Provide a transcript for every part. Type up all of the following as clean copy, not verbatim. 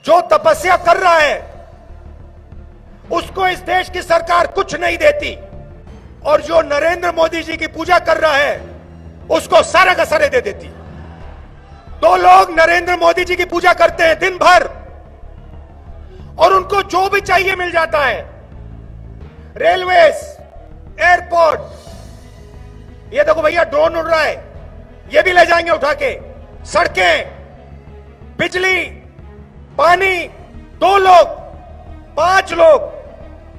जो तपस्या कर रहा है उसको इस देश की सरकार कुछ नहीं देती, और जो नरेंद्र मोदी जी की पूजा कर रहा है उसको सारे का सारे दे देती। दो लोग नरेंद्र मोदी जी की पूजा करते हैं दिन भर, और उनको जो भी चाहिए मिल जाता है। रेलवेज, एयरपोर्ट, ये देखो भैया ड्रोन उड़ रहा है, ये भी ले जाएंगे उठा के। सड़कें, बिजली, पानी, 2 लोग, 5 लोग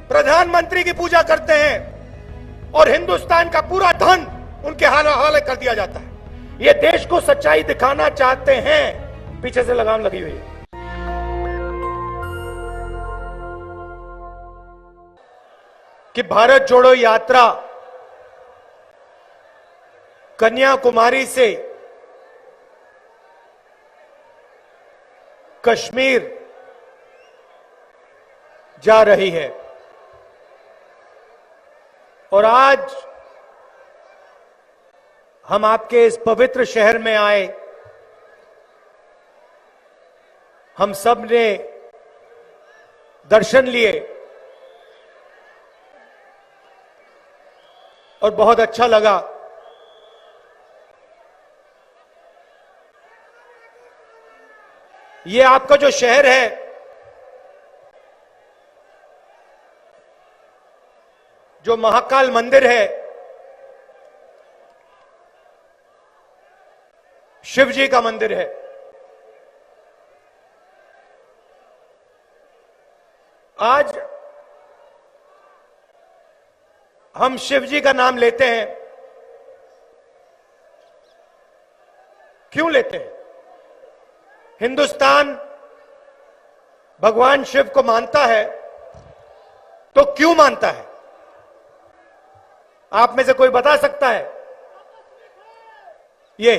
प्रधानमंत्री की पूजा करते हैं और हिंदुस्तान का पूरा धन उनके हवाले कर दिया जाता है। ये देश को सच्चाई दिखाना चाहते हैं, पीछे से लगाम लगी हुई है। कि भारत जोड़ो यात्रा कन्याकुमारी से कश्मीर जा रही है, और आज हम आपके इस पवित्र शहर में आए। हम सब ने दर्शन लिए और बहुत अच्छा लगा। ये आपका जो शहर है, जो महाकाल मंदिर है, शिव जी का मंदिर है। आज हम शिव जी का नाम लेते हैं। क्यों लेते हैं? हिंदुस्तान भगवान शिव को मानता है, तो क्यों मानता है? आप में से कोई बता सकता है? ये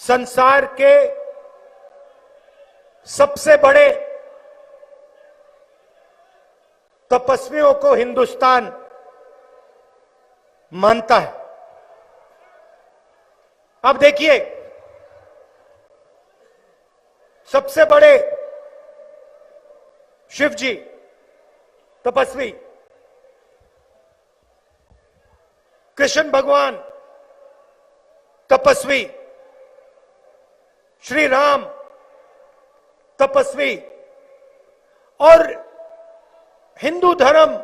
संसार के सबसे बड़े तपस्वियों को हिंदुस्तान मानता है। अब देखिए, सबसे बड़े शिव जी तपस्वी कृष्ण भगवान तपस्वी, श्री राम तपस्वी, और हिंदू धर्म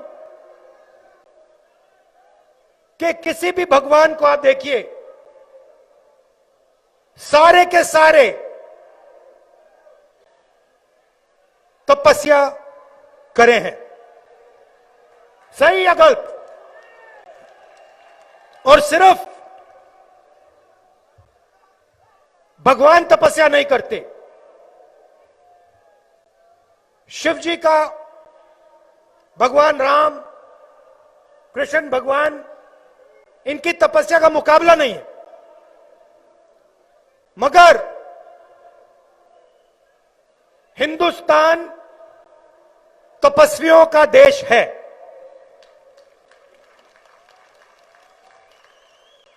के किसी भी भगवान को आप देखिए, सारे के सारे तपस्या करे हैं। सही या गलत? और सिर्फ भगवान तपस्या नहीं करते, शिव जी का, भगवान राम, कृष्ण भगवान, इनकी तपस्या का मुकाबला नहीं है। मगर हिंदुस्तान तपस्वियों का देश है।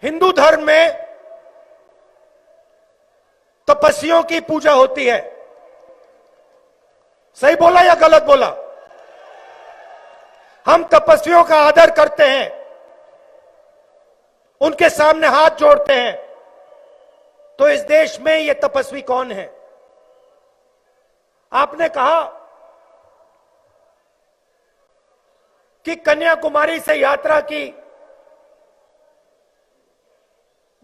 हिंदू धर्म में तपस्वियों की पूजा होती है। सही बोला या गलत बोला? हम तपस्वियों का आदर करते हैं, उनके सामने हाथ जोड़ते हैं। तो इस देश में ये तपस्वी कौन है? आपने कहा कि कन्याकुमारी से यात्रा की,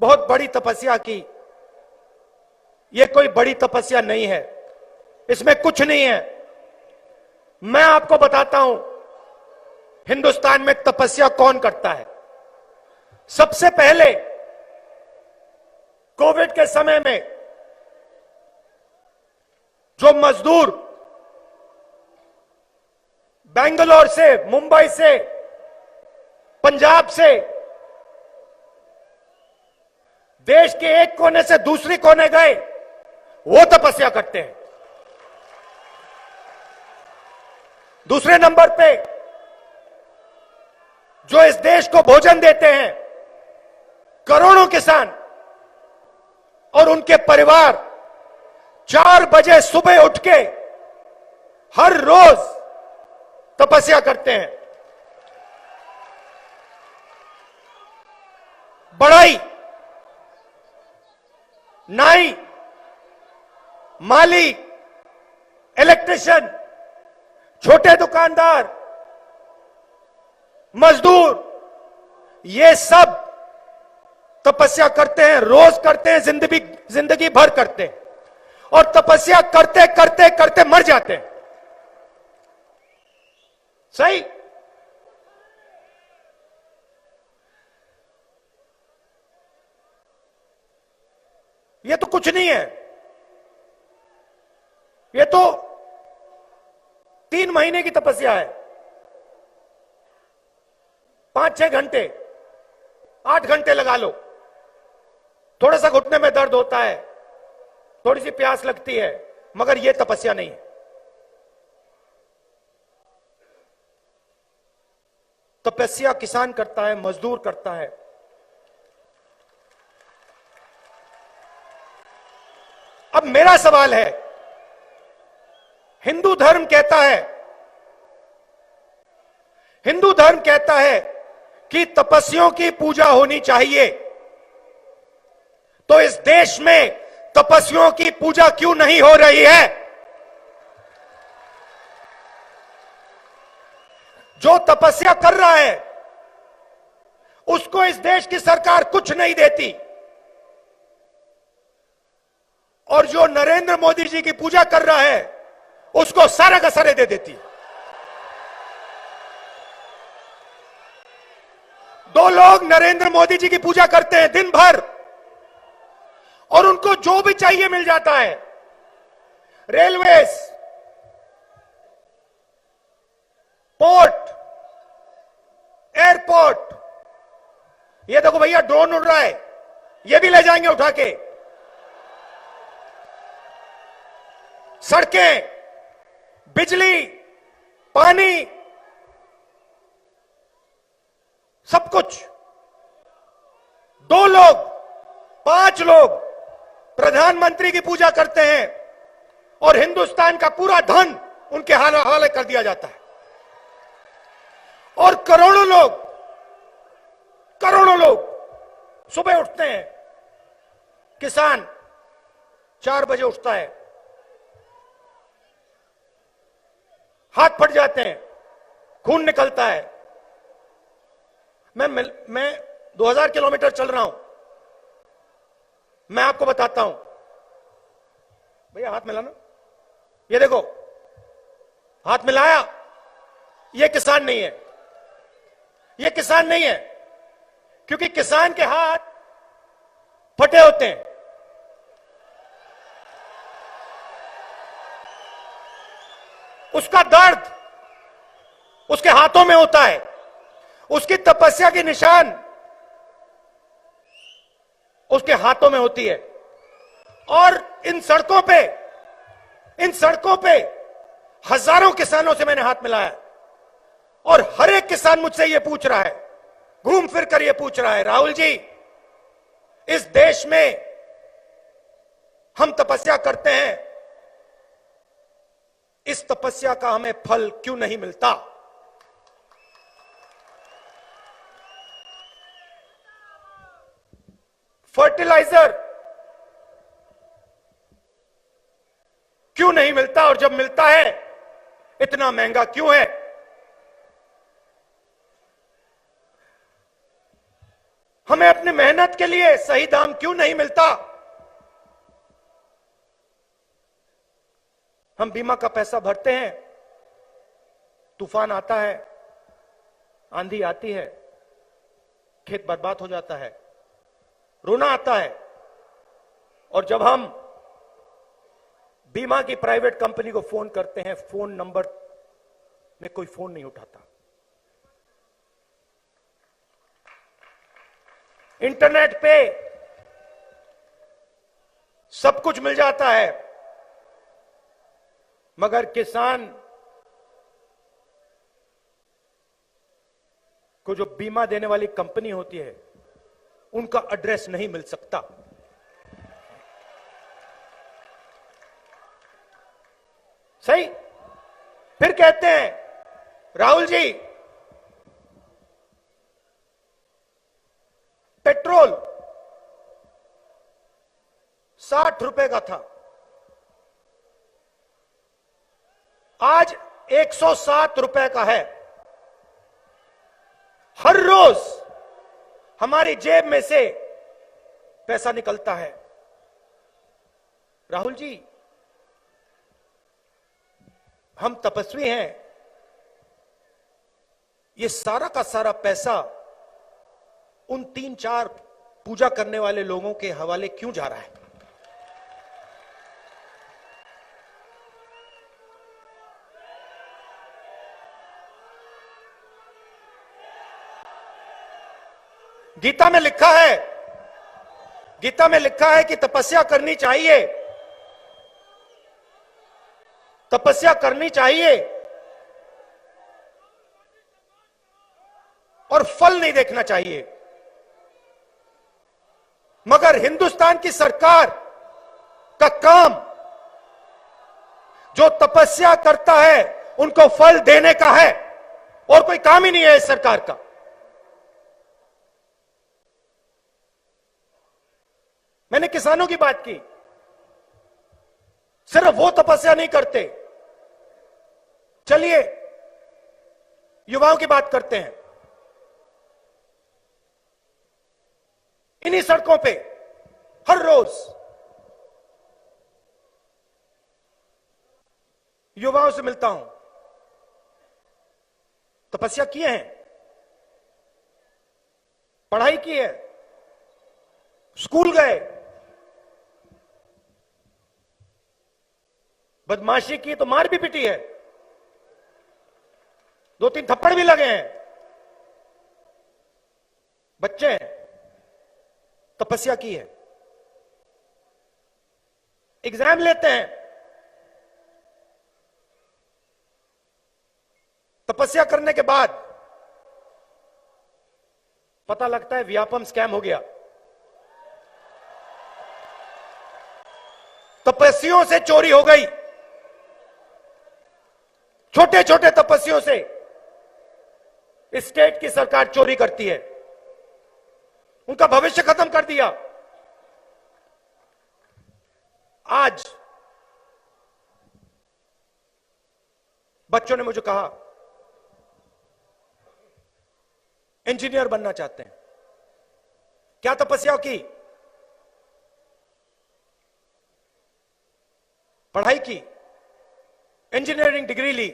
बहुत बड़ी तपस्या की। यह कोई बड़ी तपस्या नहीं है, इसमें कुछ नहीं है। मैं आपको बताता हूं हिंदुस्तान में तपस्या कौन करता है। सबसे पहले कोविड के समय में जो मजदूर बेंगलोर से, मुंबई से, पंजाब से देश के एक कोने से दूसरे कोने गए, वो तपस्या करते हैं। दूसरे नंबर पे जो इस देश को भोजन देते हैं, करोड़ों किसान और उनके परिवार 4 बजे सुबह उठ के हर रोज तपस्या करते हैं। बढ़ई, नाई, माली, इलेक्ट्रिशियन, छोटे दुकानदार, मजदूर, ये सब तपस्या करते हैं, रोज करते हैं, जिंदगी भर करते हैं और तपस्या करते करते करते मर जाते हैं। सही? ये तो कुछ नहीं है, ये तो 3 महीने की तपस्या है। 5-6 घंटे, 8 घंटे लगा लो। थोड़ा सा घुटने में दर्द होता है, थोड़ी सी प्यास लगती है, मगर यह तपस्या नहीं है। तपस्या किसान करता है, मजदूर करता है। अब मेरा सवाल है, हिंदू धर्म कहता है कि तपस्वियों की पूजा होनी चाहिए, तो इस देश में तपस्वियों की पूजा क्यों नहीं हो रही है? जो तपस्या कर रहा है उसको इस देश की सरकार कुछ नहीं देती, और जो नरेंद्र मोदी जी की पूजा कर रहा है उसको सारा का सारे दे देती। 2 लोग नरेंद्र मोदी जी की पूजा करते हैं दिन भर और उनको जो भी चाहिए मिल जाता है। रेलवेज, पोर्ट, एयरपोर्ट, ये देखो भैया ड्रोन उड़ रहा है, ये भी ले जाएंगे उठा के। सड़कें, बिजली, पानी, सब कुछ। 2 लोग, 5 लोग प्रधानमंत्री की पूजा करते हैं और हिंदुस्तान का पूरा धन उनके हवाले कर दिया जाता है। और करोड़ों लोग सुबह उठते हैं। किसान 4 बजे उठता है, हाथ फट जाते हैं, खून निकलता है। मैं 2000 किलोमीटर चल रहा हूं, मैं आपको बताता हूं। भैया हाथ मिलाना, ये देखो हाथ मिलाया, ये किसान नहीं है, ये किसान नहीं है, क्योंकि किसान के हाथ फटे होते हैं। उसका दर्द उसके हाथों में होता है, उसकी तपस्या की निशान उसके हाथों में होती है। और इन सड़कों पे हजारों किसानों से मैंने हाथ मिलाया और हर एक किसान मुझसे यह पूछ रहा है, घूम फिर कर यह पूछ रहा है, राहुल जी, इस देश में हम तपस्या करते हैं, इस तपस्या का हमें फल क्यों नहीं मिलता? फर्टिलाइजर क्यों नहीं मिलता, और जब मिलता है इतना महंगा क्यों है? हमें अपनी मेहनत के लिए सही दाम क्यों नहीं मिलता? हम बीमा का पैसा भरते हैं, तूफान आता है, आंधी आती है, खेत बर्बाद हो जाता है, रोना आता है, और जब हम बीमा की प्राइवेट कंपनी को फोन करते हैं, फोन नंबर में कोई फोन नहीं उठाता। इंटरनेट पे सब कुछ मिल जाता है, मगर किसान को जो बीमा देने वाली कंपनी होती है उनका एड्रेस नहीं मिल सकता। सही। फिर कहते हैं राहुल जी पेट्रोल 60 रुपए का था, आज 107 रुपए का है। हर रोज हमारी जेब में से पैसा निकलता है। राहुल जी हम तपस्वी हैं, ये सारा का सारा पैसा उन 3-4 पूजा करने वाले लोगों के हवाले क्यों जा रहा है? गीता में लिखा है, गीता में लिखा है कि तपस्या करनी चाहिए, तपस्या करनी चाहिए और फल नहीं देखना चाहिए। मगर हिंदुस्तान की सरकार का काम जो तपस्या करता है उनको फल देने का है, और कोई काम ही नहीं है इस सरकार का। मैंने किसानों की बात की, सिर्फ वो तपस्या नहीं करते। चलिए युवाओं की बात करते हैं। इन्हीं सड़कों पे हर रोज युवाओं से मिलता हूं, तपस्या किए हैं, पढ़ाई की है, स्कूल गए, बदमाशी की तो मार भी पिटी है, 2-3 थप्पड़ भी लगे हैं, बच्चे हैं, तपस्या की है, एग्जाम लेते हैं, तपस्या करने के बाद पता लगता है व्यापम स्कैम हो गया। तपस्वियों से चोरी हो गई, छोटे छोटे तपस्वियों से स्टेट की सरकार चोरी करती है, उनका भविष्य खत्म कर दिया। आज बच्चों ने मुझे कहा इंजीनियर बनना चाहते हैं। क्या तपस्या की? पढ़ाई की, इंजीनियरिंग डिग्री ली।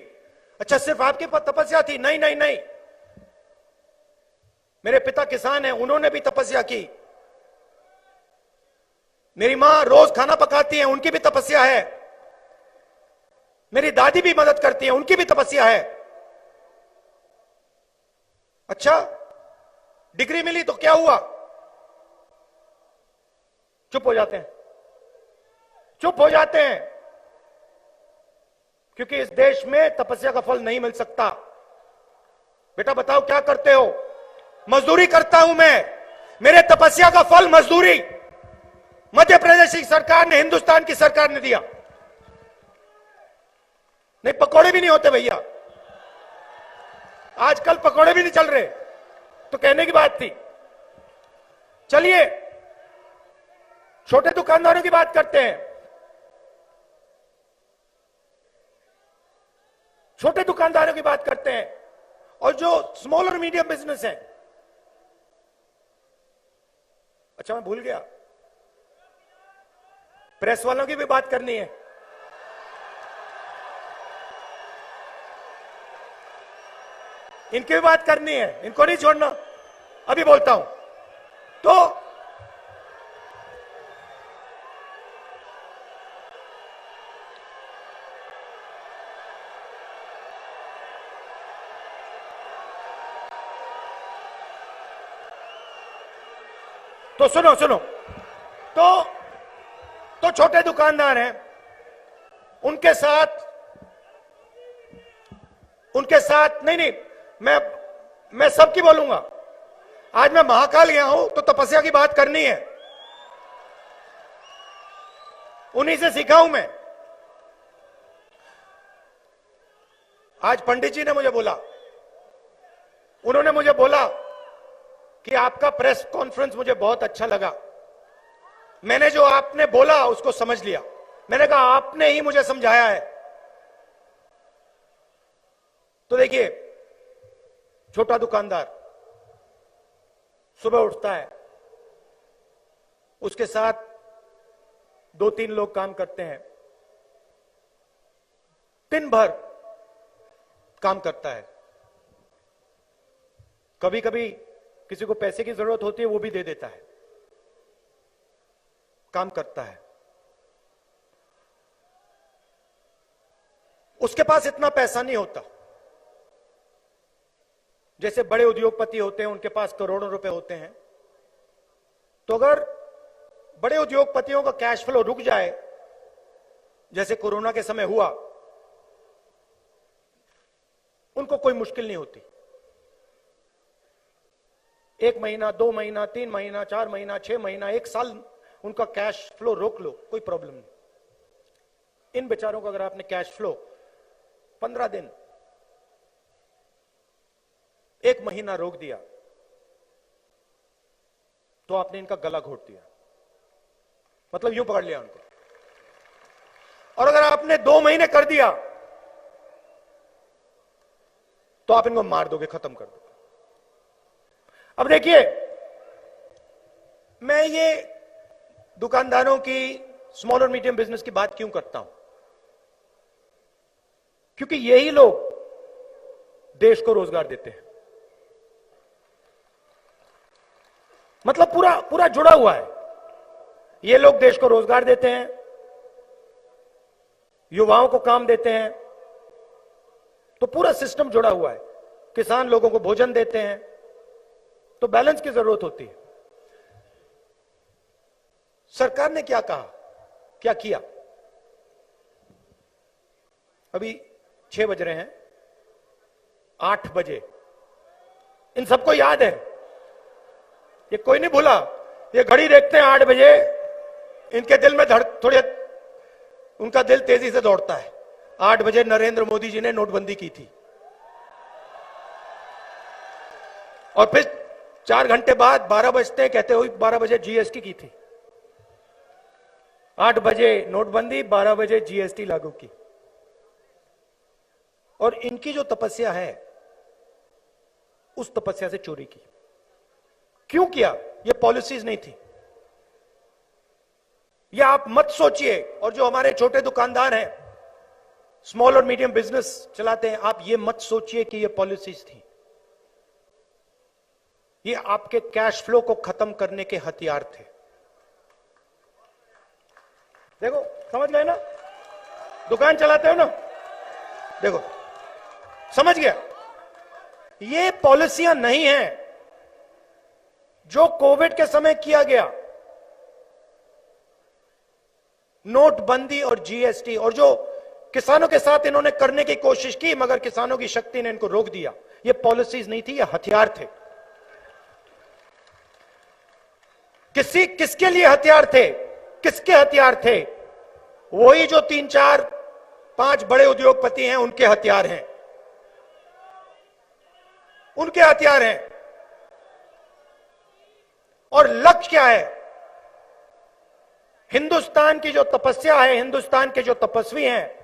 अच्छा, सिर्फ आपके पास तपस्या थी? नहीं नहीं नहीं, मेरे पिता किसान हैं, उन्होंने भी तपस्या की। मेरी मां रोज खाना पकाती हैं, उनकी भी तपस्या है। मेरी दादी भी मदद करती है, उनकी भी तपस्या है। अच्छा, डिग्री मिली तो क्या हुआ? चुप हो जाते हैं, चुप हो जाते हैं, क्योंकि इस देश में तपस्या का फल नहीं मिल सकता। बेटा बताओ क्या करते हो? मजदूरी करता हूं मैं, मेरे तपस्या का फल मजदूरी मध्य प्रदेश की सरकार ने, हिंदुस्तान की सरकार ने दिया। नहीं, पकौड़े भी नहीं होते भैया, आजकल पकौड़े भी नहीं चल रहे, तो कहने की बात थी। चलिए छोटे दुकानदारों की बात करते हैं। छोटे दुकानदारों की बात करते हैं, और जो स्मॉल और मीडियम बिजनेस है। अच्छा, मैं भूल गया, प्रेस वालों की भी बात करनी है। इनकी भी बात करनी है, इनको नहीं छोड़ना। अभी बोलता हूं। तो सुनो सुनो, तो छोटे दुकानदार हैं, उनके साथ नहीं, मैं सबकी बोलूंगा। आज मैं महाकाल गया हूं तो तपस्या की बात करनी है, उन्हीं से सीखा हूं मैं। आज पंडित जी ने मुझे बोला, उन्होंने मुझे बोला कि आपका प्रेस कॉन्फ्रेंस मुझे बहुत अच्छा लगा, मैंने जो आपने बोला उसको समझ लिया। मैंने कहा आपने ही मुझे समझाया है। तो देखिए, छोटा दुकानदार सुबह उठता है, उसके साथ 2-3 लोग काम करते हैं, दिन भर काम करता है। कभी कभी किसी को पैसे की जरूरत होती है, वो भी दे देता है, काम करता है। उसके पास इतना पैसा नहीं होता जैसे बड़े उद्योगपति होते हैं, उनके पास करोड़ों रुपए होते हैं। तो अगर बड़े उद्योगपतियों का कैश फ्लो रुक जाए, जैसे कोरोना के समय हुआ, उनको कोई मुश्किल नहीं होती। 1 महीना, 2 महीना, 3 महीना, 4 महीना, 6 महीना, 1 साल उनका कैश फ्लो रोक लो, कोई प्रॉब्लम नहीं। इन बेचारों का अगर आपने कैश फ्लो 15 दिन, 1 महीना रोक दिया, तो आपने इनका गला घोट दिया, मतलब यूं पकड़ लिया उनको। और अगर आपने 2 महीने कर दिया, तो आप इनको मार दोगे, खत्म कर दोगे। अब देखिए, मैं ये दुकानदारों की, स्मॉल और मीडियम बिजनेस की बात क्यों करता हूं? क्योंकि यही लोग देश को रोजगार देते हैं। मतलब पूरा पूरा जुड़ा हुआ है। ये लोग देश को रोजगार देते हैं, युवाओं को काम देते हैं, तो पूरा सिस्टम जुड़ा हुआ है। किसान लोगों को भोजन देते हैं, तो बैलेंस की जरूरत होती है। सरकार ने क्या कहा, क्या किया? अभी 6 बज रहे हैं, 8 बजे इन सबको याद है, ये कोई नहीं भूला। ये घड़ी देखते हैं 8 बजे, इनके दिल में थोड़े, उनका दिल तेजी से दौड़ता है। 8 बजे नरेंद्र मोदी जी ने नोटबंदी की थी, और फिर 4 घंटे बाद 12 बजते कहते हुए 12 बजे जीएसटी की थी। 8 बजे नोटबंदी, 12 बजे जीएसटी लागू की। और इनकी जो तपस्या है, उस तपस्या से चोरी की। क्यों किया? ये पॉलिसीज नहीं थी। ये आप मत सोचिए, और जो हमारे छोटे दुकानदार हैं, स्मॉल और मीडियम बिजनेस चलाते हैं, आप ये मत सोचिए कि ये पॉलिसीज थी। ये आपके कैश फ्लो को खत्म करने के हथियार थे। देखो, समझ गए ना? दुकान चलाते हो ना, देखो, समझ गया? ये पॉलिसियां नहीं हैं जो कोविड के समय किया गया, नोटबंदी और जीएसटी, और जो किसानों के साथ इन्होंने करने की कोशिश की, मगर किसानों की शक्ति ने इनको रोक दिया। ये पॉलिसीज नहीं थी, ये हथियार थे। किसके लिए हथियार थे? किसके हथियार थे? वही जो 3, 4, 5 बड़े उद्योगपति हैं, उनके हथियार हैं, उनके हथियार हैं। और लक्ष्य क्या है? हिंदुस्तान की जो तपस्या है, हिंदुस्तान के जो तपस्वी हैं,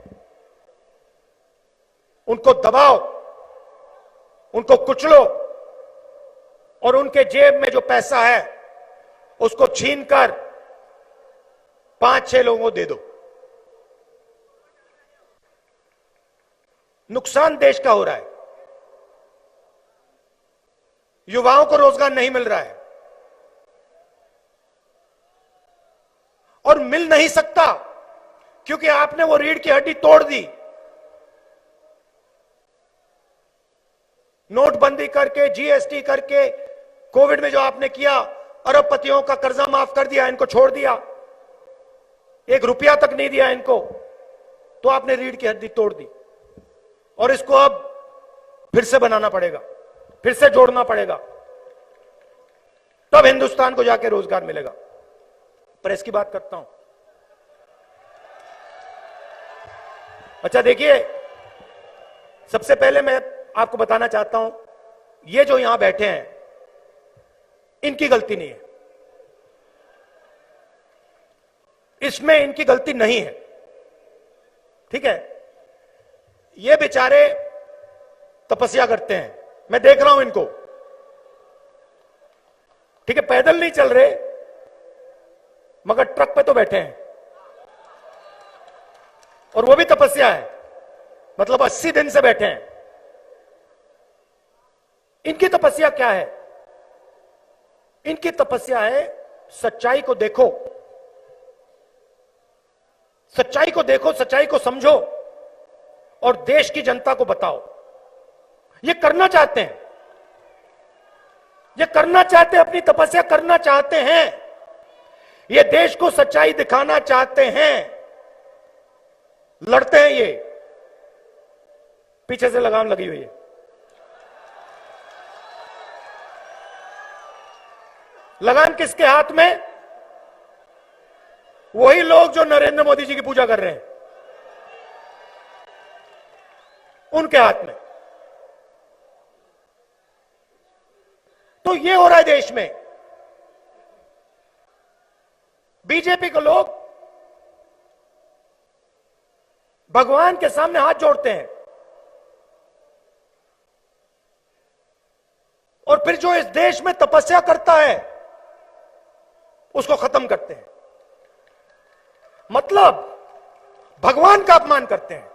उनको दबाओ, उनको कुचलो, और उनके जेब में जो पैसा है उसको छीनकर 5-6 लोगों को दे दो। नुकसान देश का हो रहा है, युवाओं को रोजगार नहीं मिल रहा है, और मिल नहीं सकता क्योंकि आपने वो रीढ़ की हड्डी तोड़ दी। नोटबंदी करके, जीएसटी करके, कोविड में जो आपने किया, अरबपतियों का कर्जा माफ कर दिया, इनको छोड़ दिया, 1 रुपया तक नहीं दिया इनको, तो आपने रीढ़ की हड्डी तोड़ दी। और इसको अब फिर से बनाना पड़ेगा, फिर से जोड़ना पड़ेगा, तब हिंदुस्तान को जाके रोजगार मिलेगा। प्रेस की बात करता हूं। अच्छा देखिए, सबसे पहले मैं आपको बताना चाहता हूं, ये जो यहां बैठे हैं इनकी गलती नहीं है, इसमें इनकी गलती नहीं है, ठीक है। ये बेचारे तपस्या करते हैं, मैं देख रहा हूं इनको, ठीक है, पैदल नहीं चल रहे मगर ट्रक पे तो बैठे हैं, और वो भी तपस्या है, मतलब 80 दिन से बैठे हैं। इनकी तपस्या क्या है? इनकी तपस्या है सच्चाई को देखो, सच्चाई को देखो, सच्चाई को समझो और देश की जनता को बताओ। ये करना चाहते हैं, ये करना चाहते हैं, अपनी तपस्या करना चाहते हैं, ये देश को सच्चाई दिखाना चाहते हैं, लड़ते हैं। ये पीछे से लगाम लगी हुई है, लगाम किसके हाथ में? वही लोग जो नरेंद्र मोदी जी की पूजा कर रहे हैं, उनके हाथ में। तो ये हो रहा है देश में। बीजेपी के लोग भगवान के सामने हाथ जोड़ते हैं और फिर जो इस देश में तपस्या करता है उसको खत्म करते हैं, मतलब भगवान का अपमान करते हैं,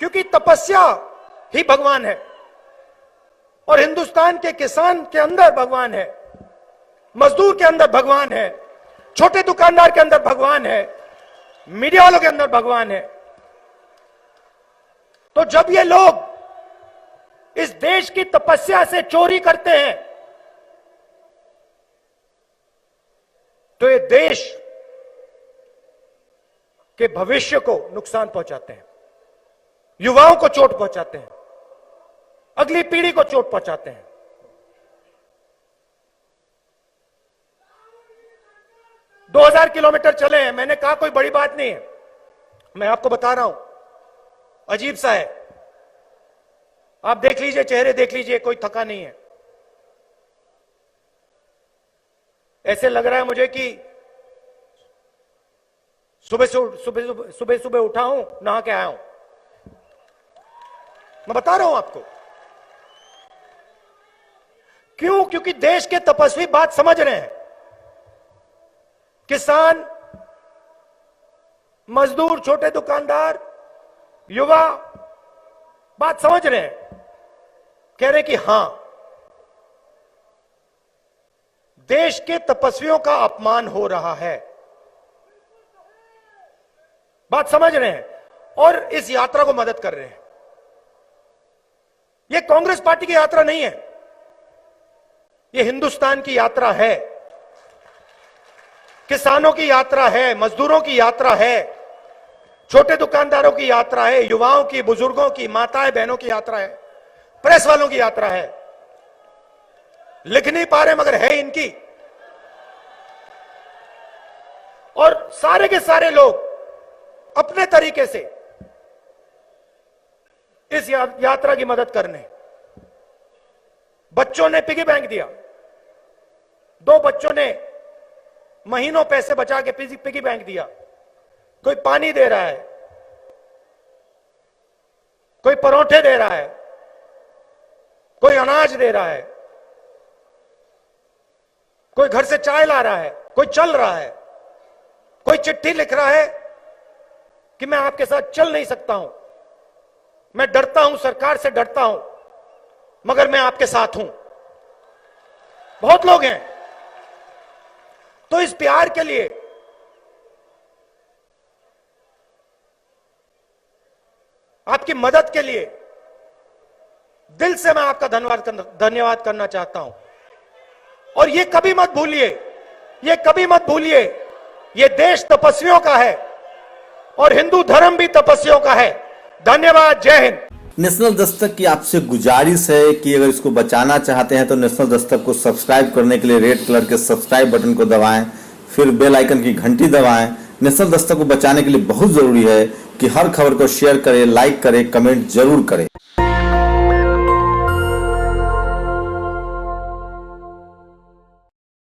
क्योंकि तपस्या ही भगवान है और हिंदुस्तान के किसान के अंदर भगवान है, मजदूर के अंदर भगवान है, छोटे दुकानदार के अंदर भगवान है, मीडिया वालों के अंदर भगवान है। तो जब ये लोग इस देश की तपस्या से चोरी करते हैं तो ये देश के भविष्य को नुकसान पहुंचाते हैं, युवाओं को चोट पहुंचाते हैं, अगली पीढ़ी को चोट पहुंचाते हैं। दो 2000 किलोमीटर चले हैं, मैंने कहा कोई बड़ी बात नहीं है, मैं आपको बता रहा हूं अजीब सा है। आप देख लीजिए, चेहरे देख लीजिए, कोई थका नहीं है। ऐसे लग रहा है मुझे कि सुबह सुबह उठा हूं, नहा के आया हूं। मैं बता रहा हूं आपको क्यों, क्योंकि देश के तपस्वी बात समझ रहे हैं। किसान, मजदूर, छोटे दुकानदार, युवा बात समझ रहे हैं, कह रहे कि हां, देश के तपस्वियों का अपमान हो रहा है, बात समझ रहे हैं और इस यात्रा को मदद कर रहे हैं। यह कांग्रेस पार्टी की यात्रा नहीं है, यह हिंदुस्तान की यात्रा है, किसानों की यात्रा है, मजदूरों की यात्रा है, छोटे दुकानदारों की यात्रा है, युवाओं की, बुजुर्गों की, माताएं बहनों की यात्रा है, प्रेस वालों की यात्रा है। लिख नहीं पा रहे मगर है इनकी। और सारे के सारे लोग अपने तरीके से इस यात्रा की मदद करने। बच्चों ने पिगी बैंक दिया, 2 बच्चों ने महीनों पैसे बचा के पिगी बैंक दिया। कोई पानी दे रहा है, कोई परोठे दे रहा है, कोई अनाज दे रहा है, कोई घर से चाय ला रहा है, कोई चल रहा है, कोई चिट्ठी लिख रहा है कि मैं आपके साथ चल नहीं सकता हूं, मैं डरता हूं, सरकार से डरता हूं, मगर मैं आपके साथ हूं। बहुत लोग हैं। तो इस प्यार के लिए आपकी मदद के लिए दिल से मैं आपका धन्यवाद करना चाहता हूं। और ये कभी मत भूलिए, ये कभी मत भूलिए, ये देश तपस्वियों का है और हिंदू धर्म भी तपस्वियों का है। धन्यवाद, जय हिंद। नेशनल दस्तक की आपसे गुजारिश है कि अगर इसको बचाना चाहते हैं तो नेशनल दस्तक को सब्सक्राइब करने के लिए रेड कलर के सब्सक्राइब बटन को दबाएं, फिर बेल आइकन की घंटी दबाएं। नेशनल दस्तक को बचाने के लिए बहुत जरूरी है कि हर खबर को शेयर करें, लाइक करें, कमेंट जरूर करें।